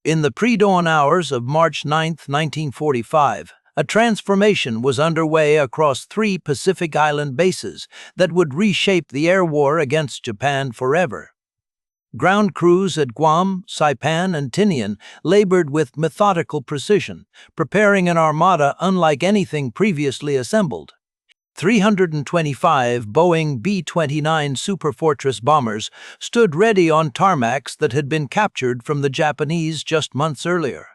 In the pre-dawn hours of March 9, 1945, a transformation was underway across 3 Pacific Island bases that would reshape the air war against Japan forever. Ground crews at Guam, Saipan, and Tinian labored with methodical precision, preparing an armada unlike anything previously assembled. 325 Boeing B-29 Superfortress bombers stood ready on tarmacs that had been captured from the Japanese just months earlier.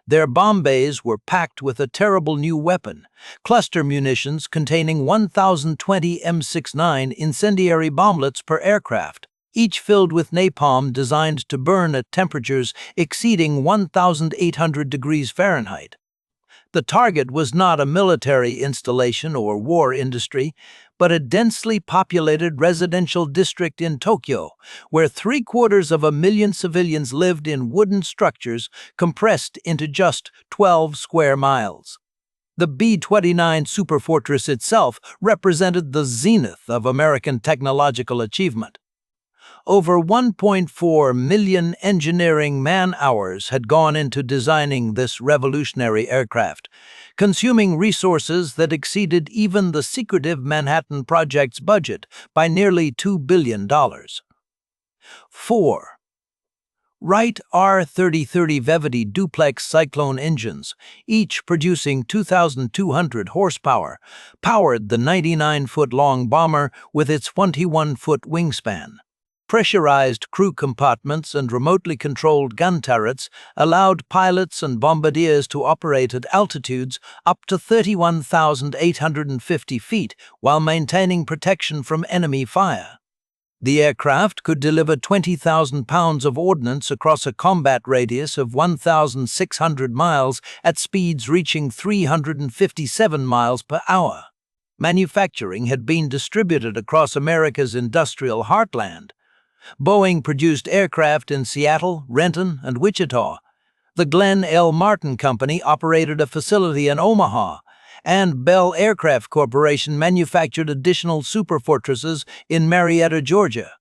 Their bomb bays were packed with a terrible new weapon, cluster munitions containing 1,020 M69 incendiary bomblets per aircraft, each filled with napalm designed to burn at temperatures exceeding 1,800 degrees Fahrenheit. The target was not a military installation or war industry, but a densely populated residential district in Tokyo, where 750,000 civilians lived in wooden structures compressed into just 12 square miles. The B-29 Superfortress itself represented the zenith of American technological achievement. Over 1.4 million engineering man-hours had gone into designing this revolutionary aircraft, consuming resources that exceeded even the secretive Manhattan Project's budget by nearly $2 billion. 4. Wright R-3030 Vevity duplex cyclone engines, each producing 2,200 horsepower, powered the 99-foot-long bomber with its 21-foot wingspan. Pressurized crew compartments and remotely controlled gun turrets allowed pilots and bombardiers to operate at altitudes up to 31,850 feet while maintaining protection from enemy fire. The aircraft could deliver 20,000 pounds of ordnance across a combat radius of 1,600 miles at speeds reaching 357 miles per hour. Manufacturing had been distributed across America's industrial heartland. Boeing produced aircraft in Seattle, Renton, and Wichita. The Glenn L. Martin Company operated a facility in Omaha, and Bell Aircraft Corporation manufactured additional superfortresses in Marietta, Georgia.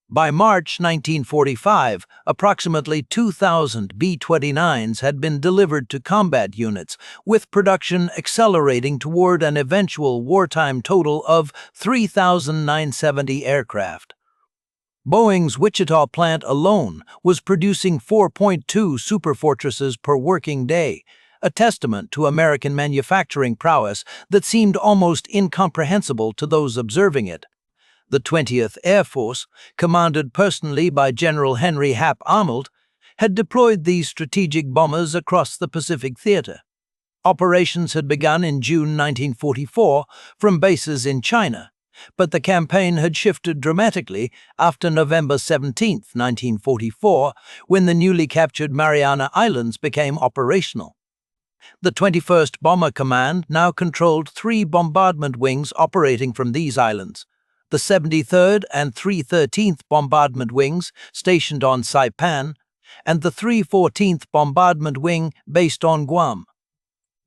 By March 1945, approximately 2,000 B-29s had been delivered to combat units, with production accelerating toward an eventual wartime total of 3,970 aircraft. Boeing's Wichita plant alone was producing 4.2 superfortresses per working day, a testament to American manufacturing prowess that seemed almost incomprehensible to those observing it. The 20th Air Force, commanded personally by General Hap Arnold, had deployed these strategic bombers across the Pacific Theater. Operations had begun in June 1944 from bases in China, but the campaign had shifted dramatically after November 17, 1944, when the newly captured Mariana Islands became operational. The 21st Bomber Command now controlled 3 bombardment wings operating from these islands: the 73rd and 313th Bombardment Wings, stationed on Saipan, and the 314th Bombardment Wing, based on Guam.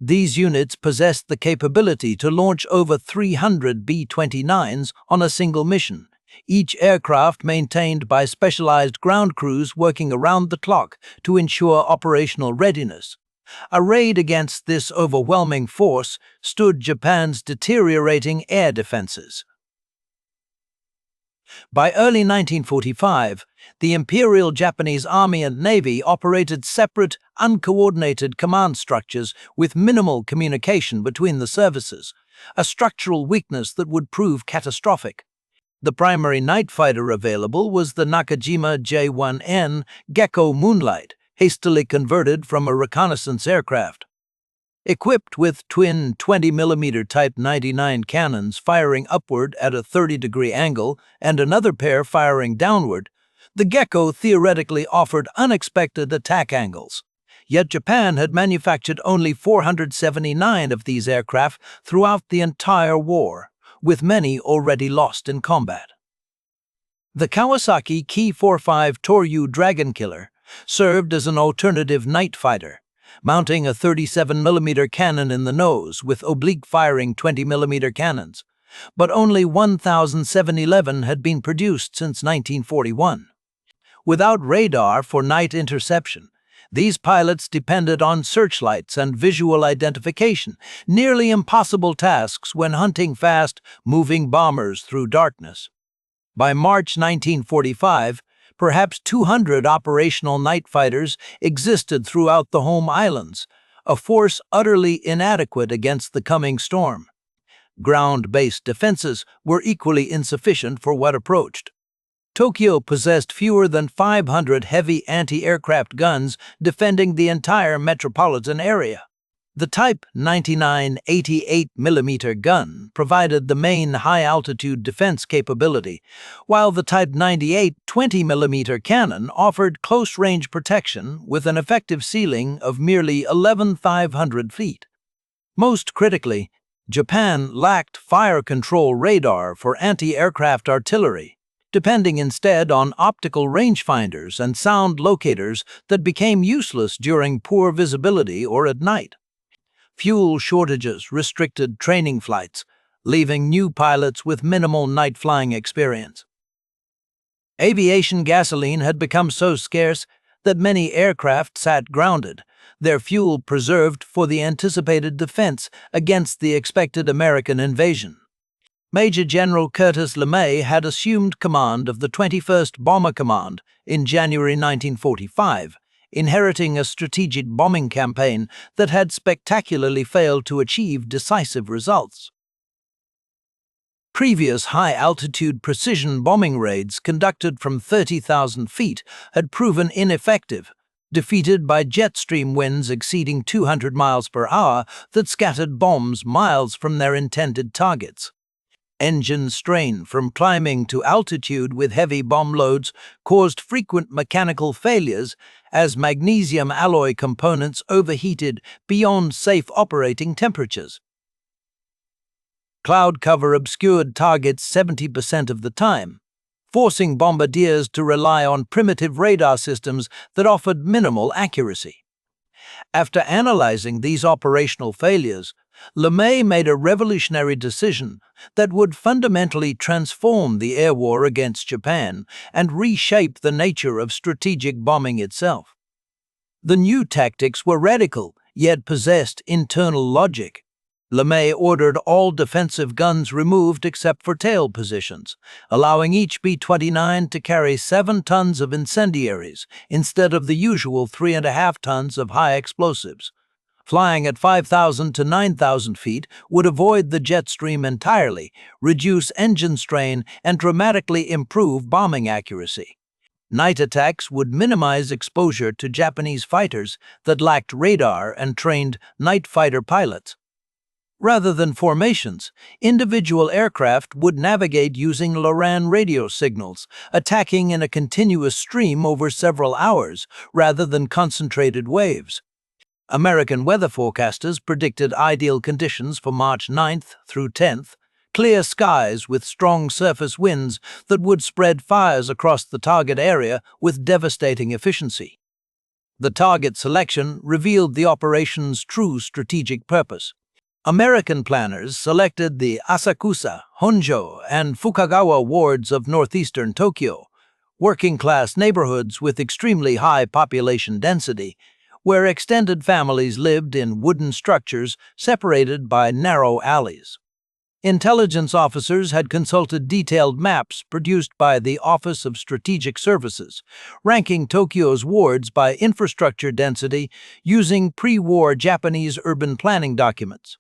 These units possessed the capability to launch over 300 B-29s on a single mission, each aircraft maintained by specialized ground crews working around the clock to ensure operational readiness. Arrayed against this overwhelming force stood Japan's deteriorating air defenses. By early 1945, the Imperial Japanese Army and Navy operated separate, uncoordinated command structures with minimal communication between the services, a structural weakness that would prove catastrophic. The primary night fighter available was the Nakajima J-1N Gecko Moonlight, hastily converted from a reconnaissance aircraft. Equipped with twin 20mm Type 99 cannons firing upward at a 30-degree angle and another pair firing downward, the Gecko theoretically offered unexpected attack angles. Yet Japan had manufactured only 479 of these aircraft throughout the entire war, with many already lost in combat. The Kawasaki Ki-45 Toryu Dragonkiller served as an alternative night fighter, mounting a 37mm cannon in the nose with oblique-firing 20mm cannons, but only 1,711 had been produced since 1941. Without radar for night interception, These pilots depended on searchlights and visual identification, nearly impossible tasks when hunting fast-moving bombers through darkness. By March 1945, perhaps 200 operational night fighters existed throughout the home islands, a force utterly inadequate against the coming storm. Ground-based defenses were equally insufficient for what approached. Tokyo possessed fewer than 500 heavy anti-aircraft guns defending the entire metropolitan area. The Type 99 88mm gun provided the main high-altitude defense capability, while the Type 98 20mm cannon offered close-range protection with an effective ceiling of merely 11,500 feet. Most critically, Japan lacked fire control radar for anti-aircraft artillery, depending instead on optical rangefinders and sound locators that became useless during poor visibility or at night. Fuel shortages restricted training flights, leaving new pilots with minimal night flying experience. Aviation gasoline had become so scarce that many aircraft sat grounded, their fuel preserved for the anticipated defense against the expected American invasion. Major General Curtis LeMay had assumed command of the 21st Bomber Command in January 1945, inheriting a strategic bombing campaign that had spectacularly failed to achieve decisive results. Previous high-altitude precision bombing raids conducted from 30,000 feet had proven ineffective, defeated by jet stream winds exceeding 200 miles per hour that scattered bombs miles from their intended targets. Engine strain from climbing to altitude with heavy bomb loads caused frequent mechanical failures as magnesium alloy components overheated beyond safe operating temperatures. Cloud cover obscured targets 70% of the time, forcing bombardiers to rely on primitive radar systems that offered minimal accuracy. After analyzing these operational failures, LeMay made a revolutionary decision that would fundamentally transform the air war against Japan and reshape the nature of strategic bombing itself. The new tactics were radical, yet possessed internal logic. LeMay ordered all defensive guns removed except for tail positions, allowing each B-29 to carry 7 tons of incendiaries instead of the usual 3.5 tons of high explosives. Flying at 5,000 to 9,000 feet would avoid the jet stream entirely, reduce engine strain, and dramatically improve bombing accuracy. Night attacks would minimize exposure to Japanese fighters that lacked radar and trained night fighter pilots. Rather than formations, individual aircraft would navigate using LORAN radio signals, attacking in a continuous stream over several hours rather than concentrated waves. American weather forecasters predicted ideal conditions for March 9th through 10th, clear skies with strong surface winds that would spread fires across the target area with devastating efficiency. The target selection revealed the operation's true strategic purpose. American planners selected the Asakusa, Honjo, and Fukagawa wards of northeastern Tokyo, working-class neighborhoods with extremely high population density, where extended families lived in wooden structures separated by narrow alleys. Intelligence officers had consulted detailed maps produced by the Office of Strategic Services, ranking Tokyo's wards by infrastructure density using pre-war Japanese urban planning documents.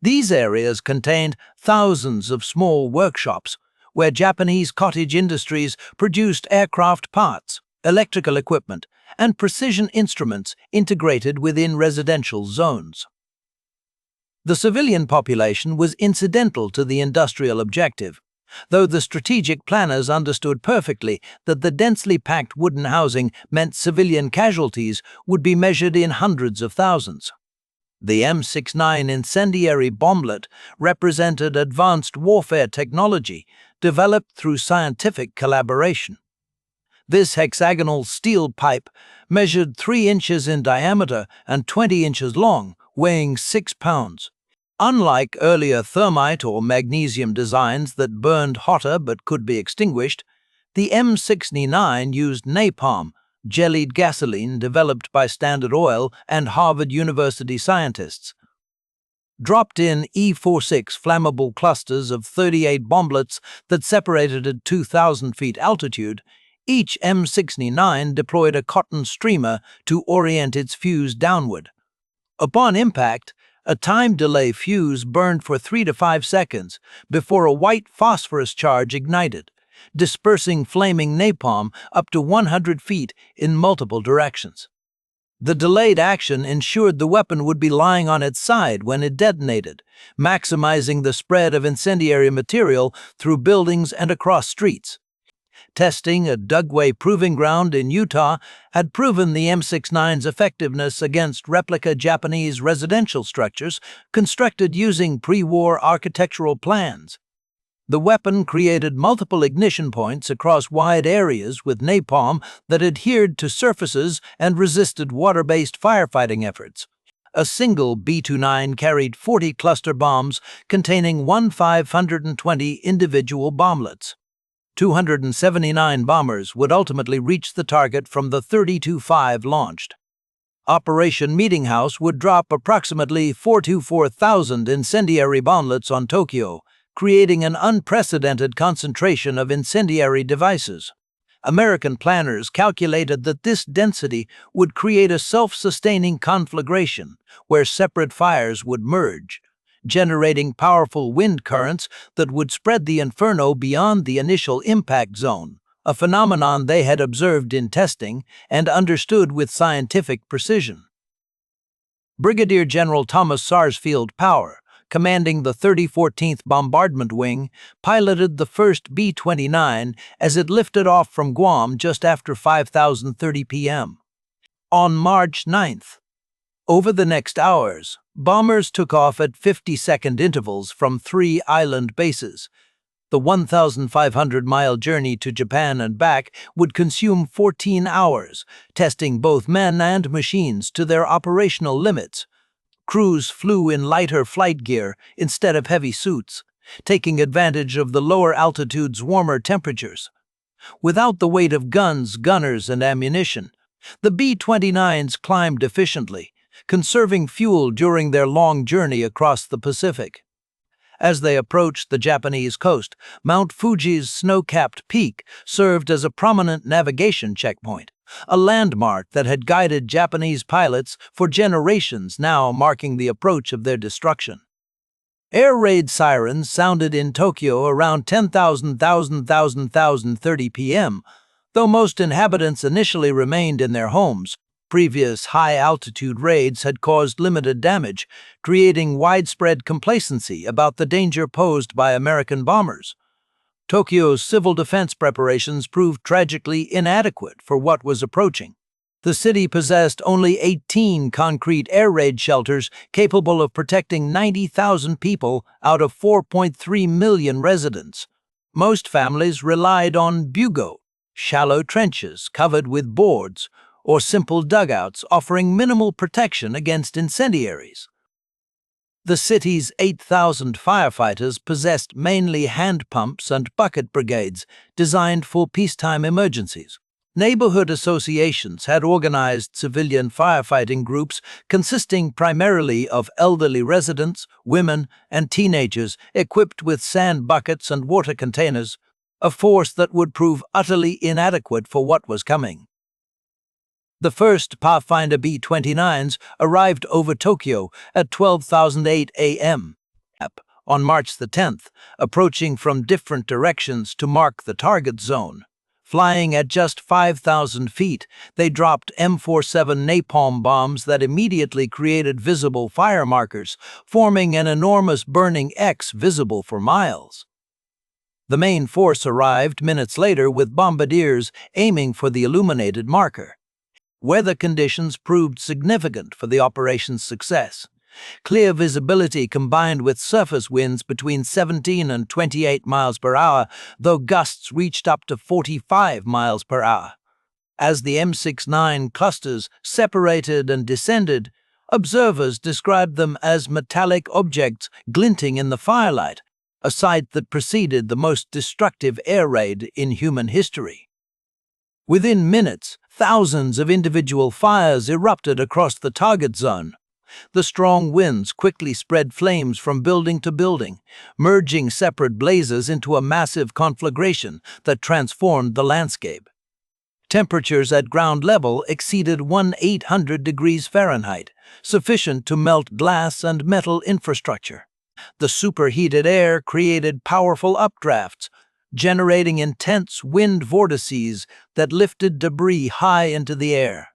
These areas contained thousands of small workshops, where Japanese cottage industries produced aircraft parts, electrical equipment, and precision instruments integrated within residential zones. The civilian population was incidental to the industrial objective, though the strategic planners understood perfectly that the densely packed wooden housing meant civilian casualties would be measured in hundreds of thousands. The M69 incendiary bomblet represented advanced warfare technology developed through scientific collaboration. This hexagonal steel pipe measured 3 inches in diameter and 20 inches long, weighing 6 pounds. Unlike earlier thermite or magnesium designs that burned hotter but could be extinguished, the M69 used napalm, jellied gasoline developed by Standard Oil and Harvard University scientists. Dropped in E-46 flammable clusters of 38 bomblets that separated at 2,000 feet altitude, each M69 deployed a cotton streamer to orient its fuse downward. Upon impact, a time delay fuse burned for 3 to 5 seconds before a white phosphorus charge ignited, dispersing flaming napalm up to 100 feet in multiple directions. The delayed action ensured the weapon would be lying on its side when it detonated, maximizing the spread of incendiary material through buildings and across streets. Testing at WWII Proving Ground in Utah had proven the M69's effectiveness against replica Japanese residential structures constructed using pre-war architectural plans. The weapon created multiple ignition points across wide areas with napalm that adhered to surfaces and resisted water-based firefighting efforts. A single B-29 carried 40 cluster bombs containing 1,520 individual bomblets. 279 bombers would ultimately reach the target from the 32-5 launched. Operation Meeting House would drop approximately 4,000 incendiary bomblets on Tokyo, creating an unprecedented concentration of incendiary devices. American planners calculated that this density would create a self-sustaining conflagration where separate fires would merge, generating powerful wind currents that would spread the inferno beyond the initial impact zone, a phenomenon they had observed in testing and understood with scientific precision. Brigadier General Thomas Sarsfield Power, commanding the 3014th Bombardment Wing, piloted the first B-29 as it lifted off from Guam just after 5:30 p.m. On March 9th. Over the next hours, bombers took off at 50-second intervals from 3 island bases. The 1,500-mile journey to Japan and back would consume 14 hours, testing both men and machines to their operational limits. Crews flew in lighter flight gear instead of heavy suits, taking advantage of the lower altitude's warmer temperatures. Without the weight of guns, gunners, and ammunition, the B-29s climbed efficiently, conserving fuel during their long journey across the Pacific. As they approached the Japanese coast, Mount Fuji's snow-capped peak served as a prominent navigation checkpoint, a landmark that had guided Japanese pilots for generations, now marking the approach of their destruction. Air raid sirens sounded in Tokyo around 10:30 p.m., though most inhabitants initially remained in their homes. Previous high-altitude raids had caused limited damage, creating widespread complacency about the danger posed by American bombers. Tokyo's civil defense preparations proved tragically inadequate for what was approaching. The city possessed only 18 concrete air raid shelters capable of protecting 90,000 people out of 4.3 million residents. Most families relied on bugo, shallow trenches covered with boards, or simple dugouts offering minimal protection against incendiaries. The city's 8,000 firefighters possessed mainly hand pumps and bucket brigades designed for peacetime emergencies. Neighborhood associations had organized civilian firefighting groups consisting primarily of elderly residents, women, and teenagers equipped with sand buckets and water containers, a force that would prove utterly inadequate for what was coming. The first Pathfinder B-29s arrived over Tokyo at 12:08 a.m. on March the 10th, approaching from different directions to mark the target zone. Flying at just 5,000 feet, they dropped M47 napalm bombs that immediately created visible fire markers, forming an enormous burning X visible for miles. The main force arrived minutes later with bombardiers aiming for the illuminated marker. Weather conditions proved significant for the operation's success. Clear visibility combined with surface winds between 17 and 28 miles per hour, though gusts reached up to 45 miles per hour. As the M69 clusters separated and descended, observers described them as metallic objects glinting in the firelight, a sight that preceded the most destructive air raid in human history. Within minutes, Thousands of individual fires erupted across the target zone. The strong winds quickly spread flames from building to building, merging separate blazes into a massive conflagration that transformed the landscape. Temperatures at ground level exceeded 1,800 degrees Fahrenheit, sufficient to melt glass and metal infrastructure. The superheated air created powerful updrafts, generating intense wind vortices that lifted debris high into the air.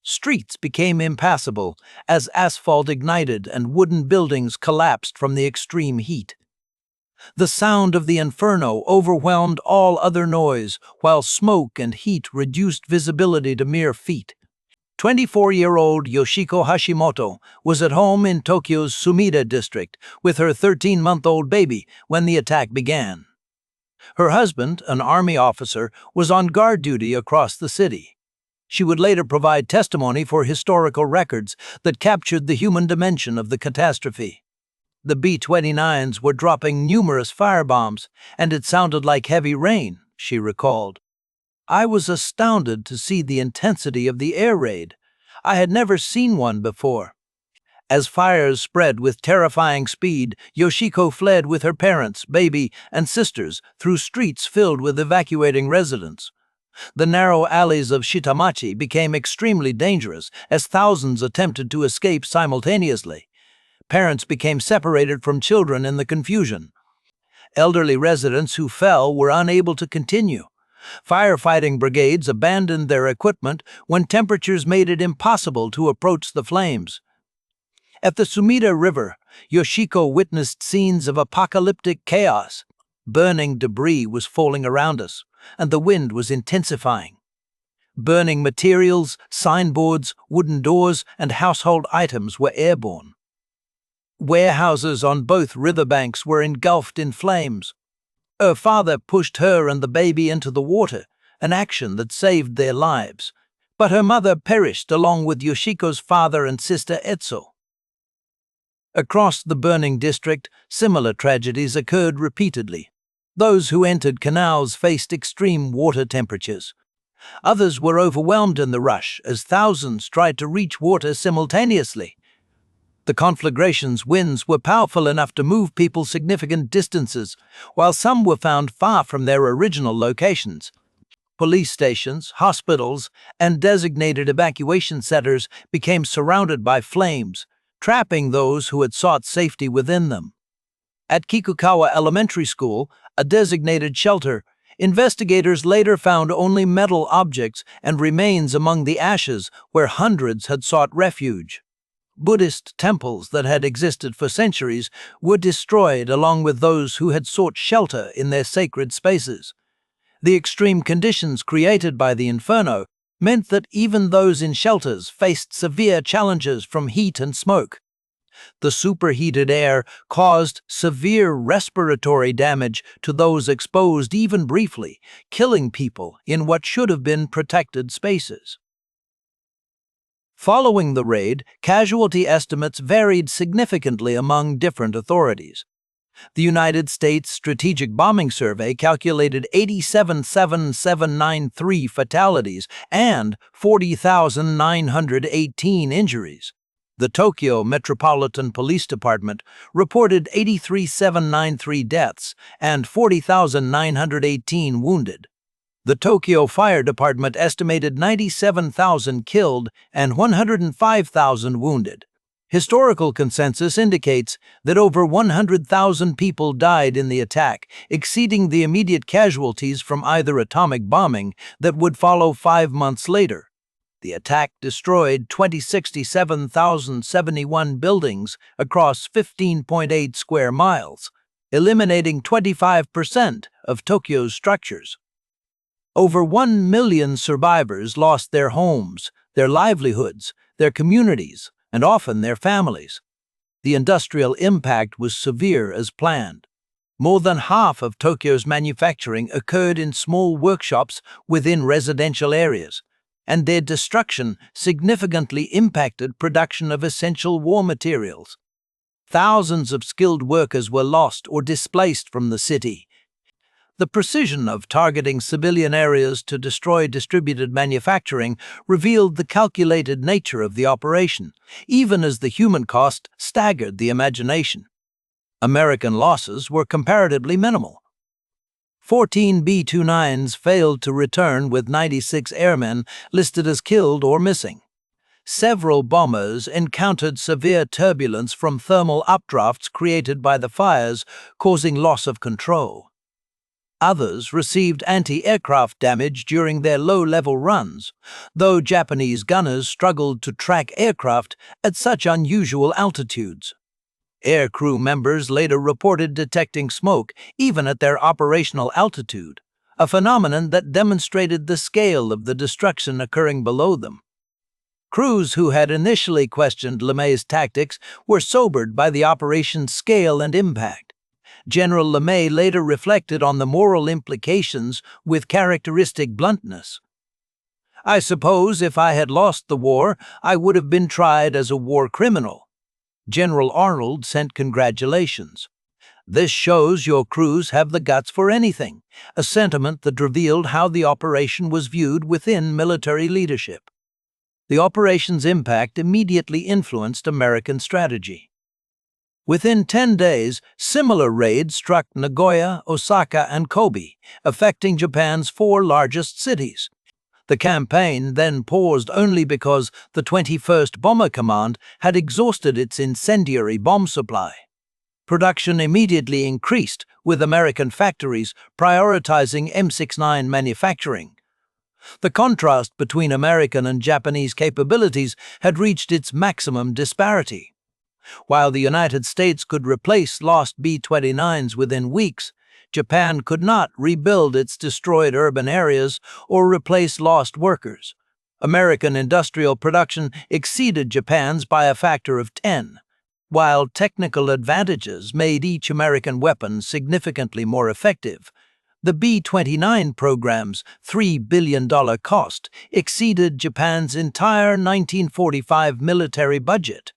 Streets became impassable as asphalt ignited and wooden buildings collapsed from the extreme heat. The sound of the inferno overwhelmed all other noise, while smoke and heat reduced visibility to mere feet. 24-year-old Yoshiko Hashimoto was at home in Tokyo's Sumida district with her 13-month-old baby when the attack began. Her husband, an army officer, was on guard duty across the city. She would later provide testimony for historical records that captured the human dimension of the catastrophe. The B-29s were dropping numerous firebombs, and it sounded like heavy rain, she recalled. I was astounded to see the intensity of the air raid. I had never seen one before. As fires spread with terrifying speed, Yoshiko fled with her parents, baby, and sisters through streets filled with evacuating residents. The narrow alleys of Shitamachi became extremely dangerous as thousands attempted to escape simultaneously. Parents became separated from children in the confusion. Elderly residents who fell were unable to continue. Firefighting brigades abandoned their equipment when temperatures made it impossible to approach the flames. At the Sumida River, Yoshiko witnessed scenes of apocalyptic chaos. Burning debris was falling around us, and the wind was intensifying. Burning materials, signboards, wooden doors, and household items were airborne. Warehouses on both riverbanks were engulfed in flames. Her father pushed her and the baby into the water, an action that saved their lives. But her mother perished along with Yoshiko's father and sister Etsu. Across the burning district, similar tragedies occurred repeatedly. Those who entered canals faced extreme water temperatures. Others were overwhelmed in the rush as thousands tried to reach water simultaneously. The conflagration's winds were powerful enough to move people significant distances, while some were found far from their original locations. Police stations, hospitals, and designated evacuation centers became surrounded by flames, trapping those who had sought safety within them. At Kikukawa Elementary School, a designated shelter, investigators later found only metal objects and remains among the ashes where hundreds had sought refuge. Buddhist temples that had existed for centuries were destroyed along with those who had sought shelter in their sacred spaces. The extreme conditions created by the inferno meant that even those in shelters faced severe challenges from heat and smoke. The superheated air caused severe respiratory damage to those exposed even briefly, killing people in what should have been protected spaces. Following the raid, casualty estimates varied significantly among different authorities. The United States Strategic Bombing Survey calculated 87,793 fatalities and 40,918 injuries. The Tokyo Metropolitan Police Department reported 83,793 deaths and 40,918 wounded. The Tokyo Fire Department estimated 97,000 killed and 105,000 wounded. Historical consensus indicates that over 100,000 people died in the attack, exceeding the immediate casualties from either atomic bombing that would follow 5 months later. The attack destroyed 267,071 buildings across 15.8 square miles, eliminating 25% of Tokyo's structures. Over 1 million survivors lost their homes, their livelihoods, their communities, and often their families. The industrial impact was severe as planned. More than half of Tokyo's manufacturing occurred in small workshops within residential areas, and their destruction significantly impacted production of essential war materials. Thousands of skilled workers were lost or displaced from the city. The precision of targeting civilian areas to destroy distributed manufacturing revealed the calculated nature of the operation, even as the human cost staggered the imagination. American losses were comparatively minimal. 14 B-29s failed to return with 96 airmen listed as killed or missing. Several bombers encountered severe turbulence from thermal updrafts created by the fires, causing loss of control. Others received anti-aircraft damage during their low-level runs, though Japanese gunners struggled to track aircraft at such unusual altitudes. Aircrew members later reported detecting smoke even at their operational altitude, a phenomenon that demonstrated the scale of the destruction occurring below them. Crews who had initially questioned LeMay's tactics were sobered by the operation's scale and impact. General LeMay later reflected on the moral implications with characteristic bluntness. "I suppose if I had lost the war, I would have been tried as a war criminal." General Arnold sent congratulations. "This shows your crews have the guts for anything," a sentiment that revealed how the operation was viewed within military leadership. The operation's impact immediately influenced American strategy. Within 10 days, similar raids struck Nagoya, Osaka, and Kobe, affecting Japan's 4 largest cities. The campaign then paused only because the 21st Bomber Command had exhausted its incendiary bomb supply. Production immediately increased, with American factories prioritizing M69 manufacturing. The contrast between American and Japanese capabilities had reached its maximum disparity. While the United States could replace lost B-29s within weeks, Japan could not rebuild its destroyed urban areas or replace lost workers. American industrial production exceeded Japan's by a factor of 10, while technical advantages made each American weapon significantly more effective. The B-29 program's $3 billion cost exceeded Japan's entire 1945 military budget.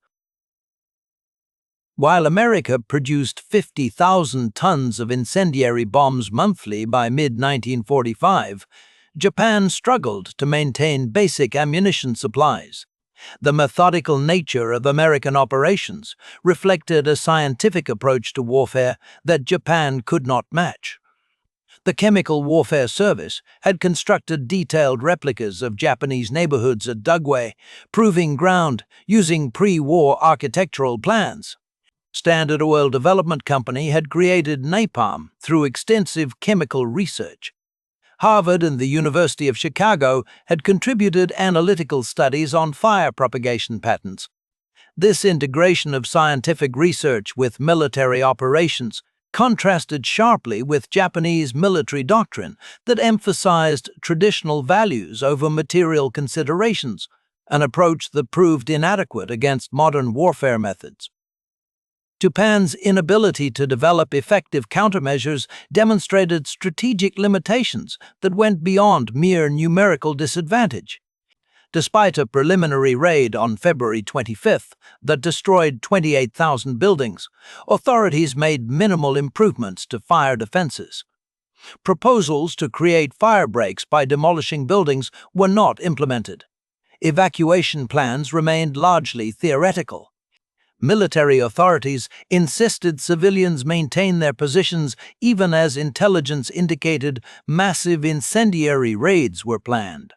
While America produced 50,000 tons of incendiary bombs monthly by mid-1945, Japan struggled to maintain basic ammunition supplies. The methodical nature of American operations reflected a scientific approach to warfare that Japan could not match. The Chemical Warfare Service had constructed detailed replicas of Japanese neighborhoods at Dugway, proving ground using pre-war architectural plans. Standard Oil Development Company had created napalm through extensive chemical research. Harvard and the University of Chicago had contributed analytical studies on fire propagation patterns. This integration of scientific research with military operations contrasted sharply with Japanese military doctrine that emphasized traditional values over material considerations, an approach that proved inadequate against modern warfare methods. Japan's inability to develop effective countermeasures demonstrated strategic limitations that went beyond mere numerical disadvantage. Despite a preliminary raid on February 25th that destroyed 28,000 buildings, authorities made minimal improvements to fire defenses. Proposals to create fire breaks by demolishing buildings were not implemented. Evacuation plans remained largely theoretical. Military authorities insisted civilians maintain their positions even as intelligence indicated massive incendiary raids were planned.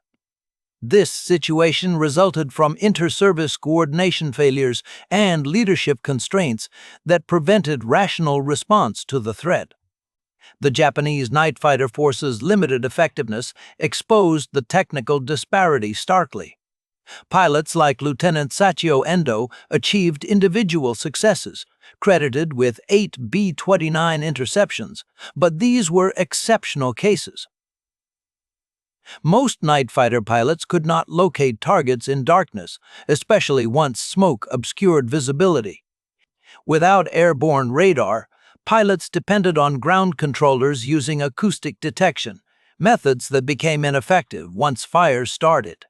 This situation resulted from inter-service coordination failures and leadership constraints that prevented rational response to the threat. The Japanese night fighter forces' limited effectiveness exposed the technical disparity starkly. Pilots like Lieutenant Sachio Endo achieved individual successes, credited with 8 B-29 interceptions, but these were exceptional cases. Most night fighter pilots could not locate targets in darkness, especially once smoke obscured visibility. Without airborne radar, pilots depended on ground controllers using acoustic detection, methods that became ineffective once fires started.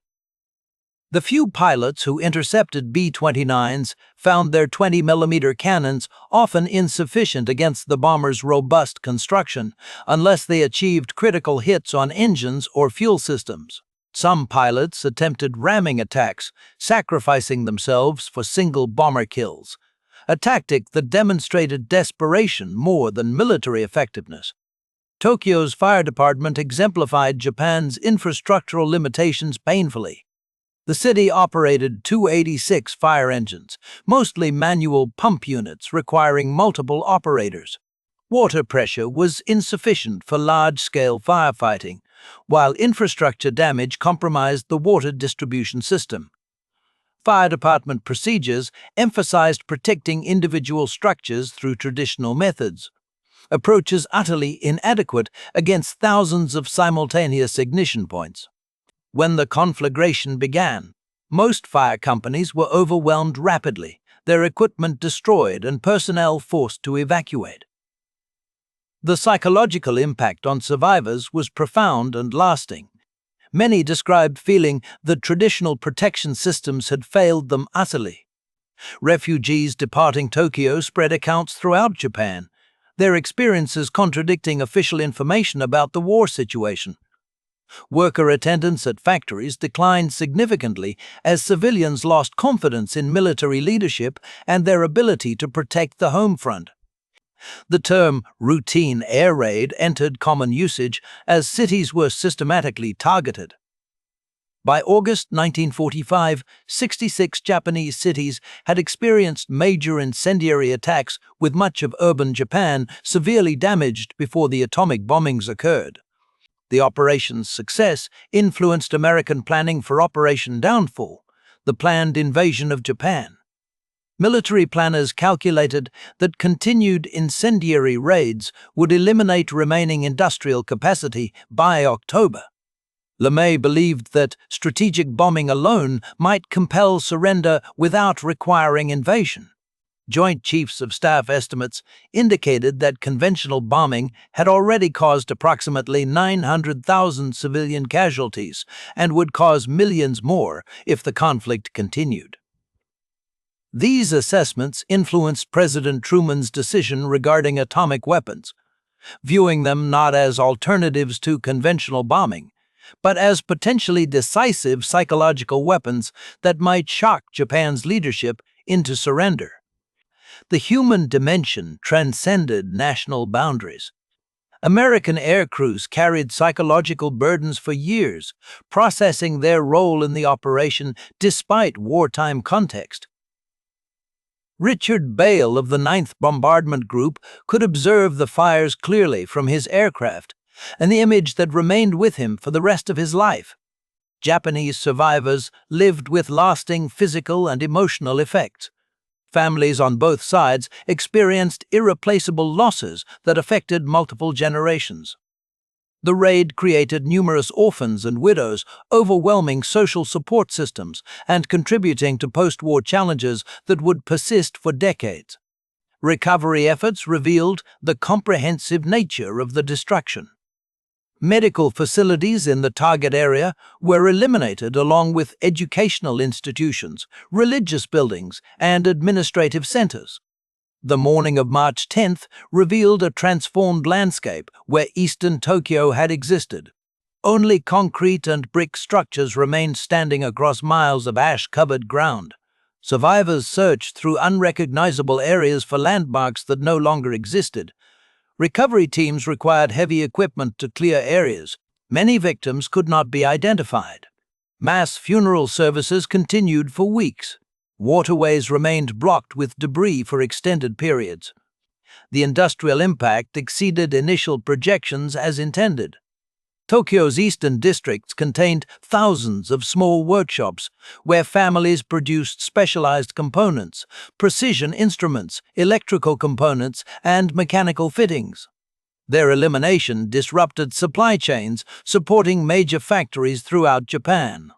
The few pilots who intercepted B-29s found their 20mm cannons often insufficient against the bomber's robust construction, unless they achieved critical hits on engines or fuel systems. Some pilots attempted ramming attacks, sacrificing themselves for single bomber kills, a tactic that demonstrated desperation more than military effectiveness. Tokyo's fire department exemplified Japan's infrastructural limitations painfully. The city operated 286 fire engines, mostly manual pump units requiring multiple operators. Water pressure was insufficient for large-scale firefighting, while infrastructure damage compromised the water distribution system. Fire department procedures emphasized protecting individual structures through traditional methods, approaches utterly inadequate against thousands of simultaneous ignition points. When the conflagration began, most fire companies were overwhelmed rapidly, their equipment destroyed and personnel forced to evacuate. The psychological impact on survivors was profound and lasting. Many described feeling that traditional protection systems had failed them utterly. Refugees departing Tokyo spread accounts throughout Japan, their experiences contradicting official information about the war situation. Worker attendance at factories declined significantly as civilians lost confidence in military leadership and their ability to protect the home front. The term routine air raid entered common usage as cities were systematically targeted. By August 1945, 66 Japanese cities had experienced major incendiary attacks, with much of urban Japan severely damaged before the atomic bombings occurred. The operation's success influenced American planning for Operation Downfall, the planned invasion of Japan. Military planners calculated that continued incendiary raids would eliminate remaining industrial capacity by October. LeMay believed that strategic bombing alone might compel surrender without requiring invasion. Joint Chiefs of Staff estimates indicated that conventional bombing had already caused approximately 900,000 civilian casualties and would cause millions more if the conflict continued. These assessments influenced President Truman's decision regarding atomic weapons, viewing them not as alternatives to conventional bombing, but as potentially decisive psychological weapons that might shock Japan's leadership into surrender. The human dimension transcended national boundaries. American aircrews carried psychological burdens for years, processing their role in the operation despite wartime context. Richard Bale of the 9th Bombardment Group could observe the fires clearly from his aircraft, an image that remained with him for the rest of his life. Japanese survivors lived with lasting physical and emotional effects. Families on both sides experienced irreplaceable losses that affected multiple generations. The raid created numerous orphans and widows, overwhelming social support systems and contributing to post-war challenges that would persist for decades. Recovery efforts revealed the comprehensive nature of the destruction. Medical facilities in the target area were eliminated, along with educational institutions, religious buildings, and administrative centers. The morning of March 10th revealed a transformed landscape where eastern Tokyo had existed. Only concrete and brick structures remained standing across miles of ash-covered ground. Survivors searched through unrecognizable areas for landmarks that no longer existed. Recovery teams required heavy equipment to clear areas. Many victims could not be identified. Mass funeral services continued for weeks. Waterways remained blocked with debris for extended periods. The industrial impact exceeded initial projections as intended. Tokyo's eastern districts contained thousands of small workshops where families produced specialized components, precision instruments, electrical components, and mechanical fittings. Their elimination disrupted supply chains supporting major factories throughout Japan.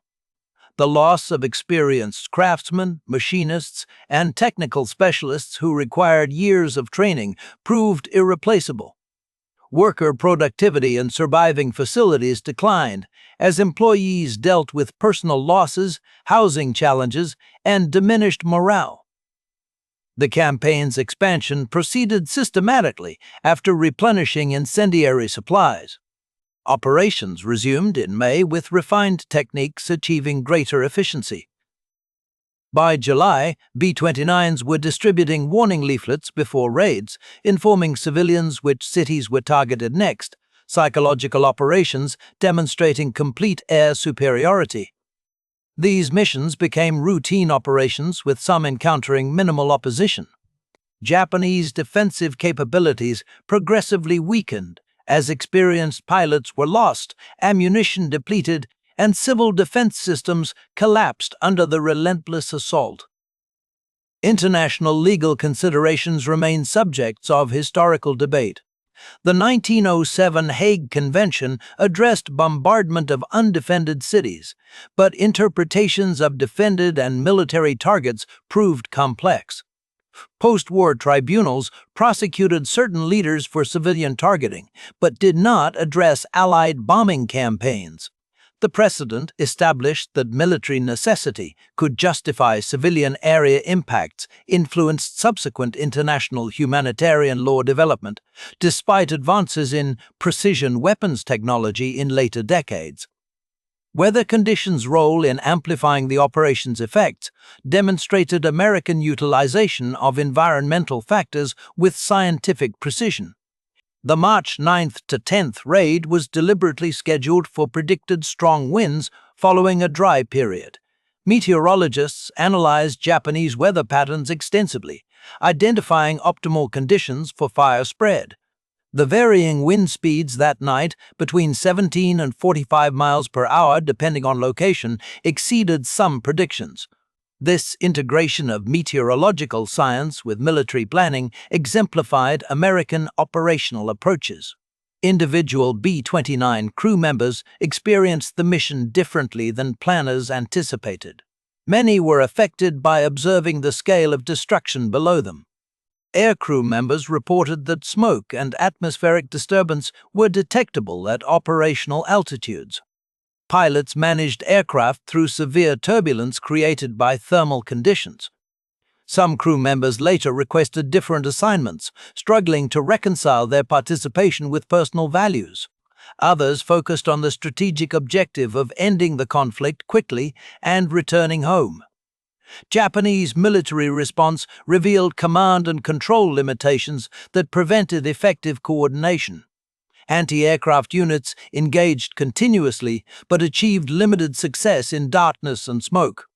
The loss of experienced craftsmen, machinists, and technical specialists who required years of training proved irreplaceable. Worker productivity and surviving facilities declined as employees dealt with personal losses, housing challenges, and diminished morale. The campaign's expansion proceeded systematically after replenishing incendiary supplies. Operations resumed in May with refined techniques achieving greater efficiency. By July, B-29s were distributing warning leaflets before raids, informing civilians which cities were targeted next, psychological operations demonstrating complete air superiority. These missions became routine operations with some encountering minimal opposition. Japanese defensive capabilities progressively weakened as experienced pilots were lost, ammunition depleted, and civil defense systems collapsed under the relentless assault. International legal considerations remain subjects of historical debate. The 1907 Hague Convention addressed bombardment of undefended cities, but interpretations of defended and military targets proved complex. Post-war tribunals prosecuted certain leaders for civilian targeting, but did not address Allied bombing campaigns. The precedent established that military necessity could justify civilian area impacts influenced subsequent international humanitarian law development, despite advances in precision weapons technology in later decades. Weather conditions' role in amplifying the operation's effects demonstrated American utilization of environmental factors with scientific precision. The March 9th to 10th raid was deliberately scheduled for predicted strong winds following a dry period. Meteorologists analyzed Japanese weather patterns extensively, identifying optimal conditions for fire spread. The varying wind speeds that night, between 17 and 45 miles per hour depending on location, exceeded some predictions. This integration of meteorological science with military planning exemplified American operational approaches. Individual B-29 crew members experienced the mission differently than planners anticipated. Many were affected by observing the scale of destruction below them. Aircrew members reported that smoke and atmospheric disturbance were detectable at operational altitudes. Pilots managed aircraft through severe turbulence created by thermal conditions. Some crew members later requested different assignments, struggling to reconcile their participation with personal values. Others focused on the strategic objective of ending the conflict quickly and returning home. Japanese military response revealed command and control limitations that prevented effective coordination. Anti-aircraft units engaged continuously but achieved limited success in darkness and smoke.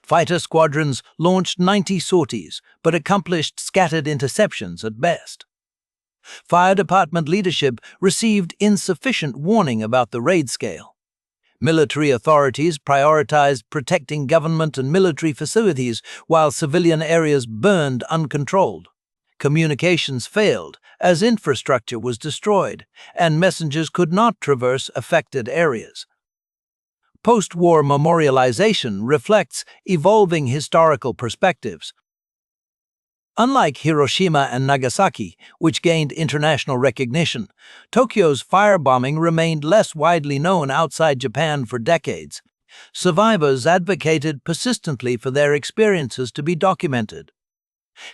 Fighter squadrons launched 90 sorties but accomplished scattered interceptions at best. Fire department leadership received insufficient warning about the raid scale. Military authorities prioritized protecting government and military facilities while civilian areas burned uncontrolled. Communications failed as infrastructure was destroyed, and messengers could not traverse affected areas. Post-war memorialization reflects evolving historical perspectives. Unlike Hiroshima and Nagasaki, which gained international recognition, Tokyo's firebombing remained less widely known outside Japan for decades. Survivors advocated persistently for their experiences to be documented.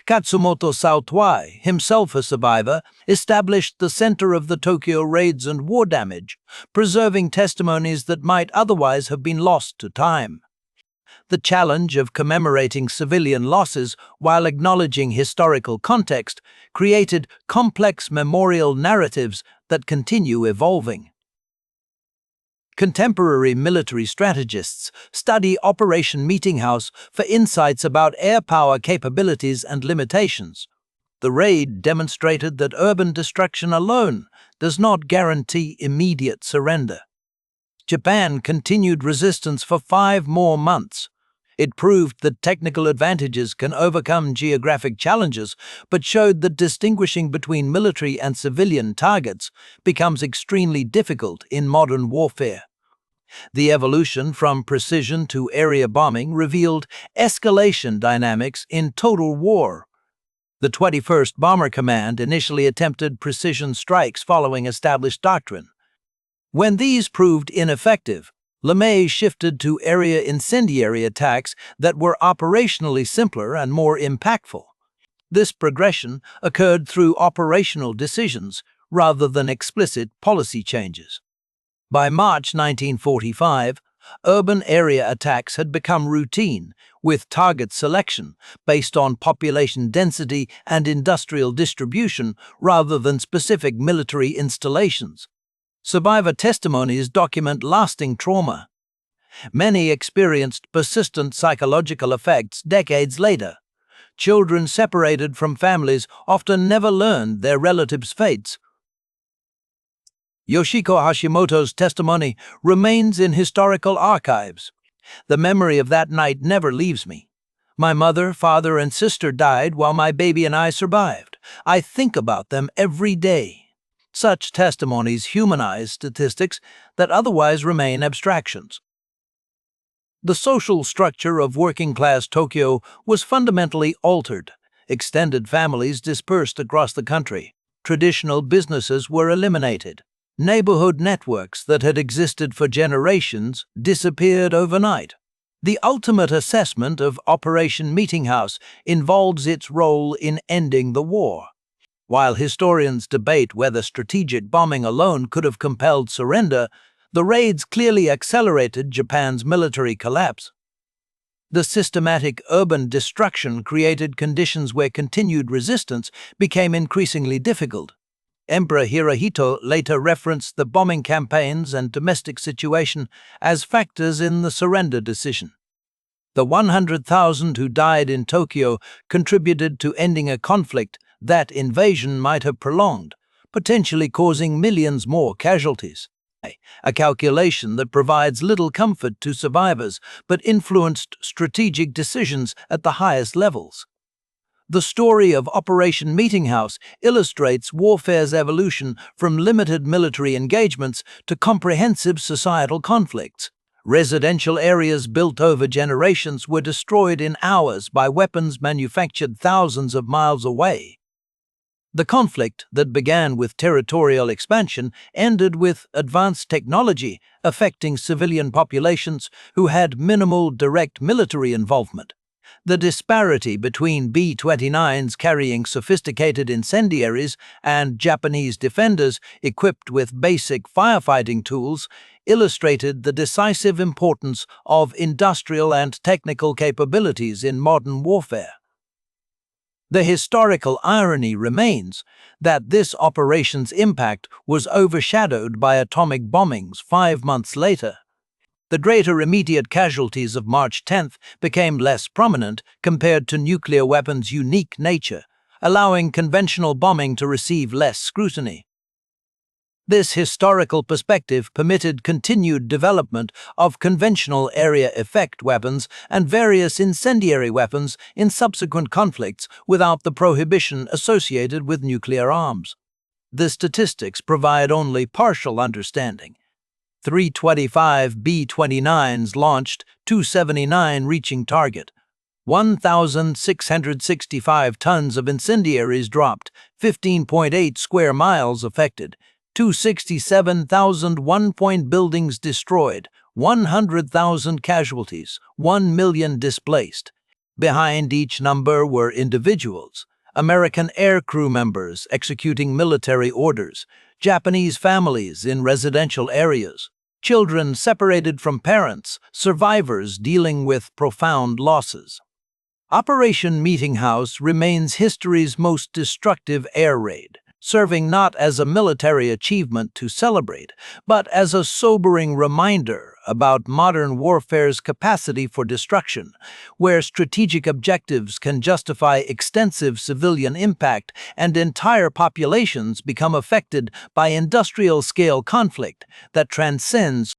Katsumoto Saotwai, himself a survivor, established the center of the Tokyo raids and war damage, preserving testimonies that might otherwise have been lost to time. The challenge of commemorating civilian losses while acknowledging historical context created complex memorial narratives that continue evolving. Contemporary military strategists study Operation Meeting House for insights about air power capabilities and limitations. The raid demonstrated that urban destruction alone does not guarantee immediate surrender. Japan continued resistance for 5 more months. It proved that technical advantages can overcome geographic challenges, but showed that distinguishing between military and civilian targets becomes extremely difficult in modern warfare. The evolution from precision to area bombing revealed escalation dynamics in total war. The 21st Bomber Command initially attempted precision strikes following established doctrine. When these proved ineffective, LeMay shifted to area incendiary attacks that were operationally simpler and more impactful. This progression occurred through operational decisions rather than explicit policy changes. By March 1945, urban area attacks had become routine, with target selection based on population density and industrial distribution rather than specific military installations. Survivor testimonies document lasting trauma. Many experienced persistent psychological effects decades later. Children separated from families often never learned their relatives' fates. Yoshiko Hashimoto's testimony remains in historical archives. The memory of that night never leaves me. My mother, father, and sister died while my baby and I survived. I think about them every day. Such testimonies humanize statistics that otherwise remain abstractions. The social structure of working-class Tokyo was fundamentally altered. Extended families dispersed across the country. Traditional businesses were eliminated. Neighborhood networks that had existed for generations disappeared overnight. The ultimate assessment of Operation Meeting House involves its role in ending the war. While historians debate whether strategic bombing alone could have compelled surrender, the raids clearly accelerated Japan's military collapse. The systematic urban destruction created conditions where continued resistance became increasingly difficult. Emperor Hirohito later referenced the bombing campaigns and domestic situation as factors in the surrender decision. The 100,000 who died in Tokyo contributed to ending a conflict that invasion might have prolonged, potentially causing millions more casualties. A calculation that provides little comfort to survivors but influenced strategic decisions at the highest levels. The story of Operation Meeting House illustrates warfare's evolution from limited military engagements to comprehensive societal conflicts. Residential areas built over generations were destroyed in hours by weapons manufactured thousands of miles away. The conflict that began with territorial expansion ended with advanced technology affecting civilian populations who had minimal direct military involvement. The disparity between B-29s carrying sophisticated incendiaries and Japanese defenders equipped with basic firefighting tools illustrated the decisive importance of industrial and technical capabilities in modern warfare. The historical irony remains that this operation's impact was overshadowed by atomic bombings 5 months later. The greater immediate casualties of March 10th became less prominent compared to nuclear weapons' unique nature, allowing conventional bombing to receive less scrutiny. This historical perspective permitted continued development of conventional area effect weapons and various incendiary weapons in subsequent conflicts without the prohibition associated with nuclear arms. The statistics provide only partial understanding. 325 B-29s launched, 279 reaching target. 1,665 tons of incendiaries dropped, 15.8 square miles affected. 267,001 buildings destroyed, 100,000 casualties, 1 million displaced. Behind each number were individuals, American air crew members executing military orders, Japanese families in residential areas, children separated from parents, survivors dealing with profound losses. Operation Meeting House remains history's most destructive air raid, serving not as a military achievement to celebrate, but as a sobering reminder about modern warfare's capacity for destruction, where strategic objectives can justify extensive civilian impact and entire populations become affected by industrial-scale conflict that transcends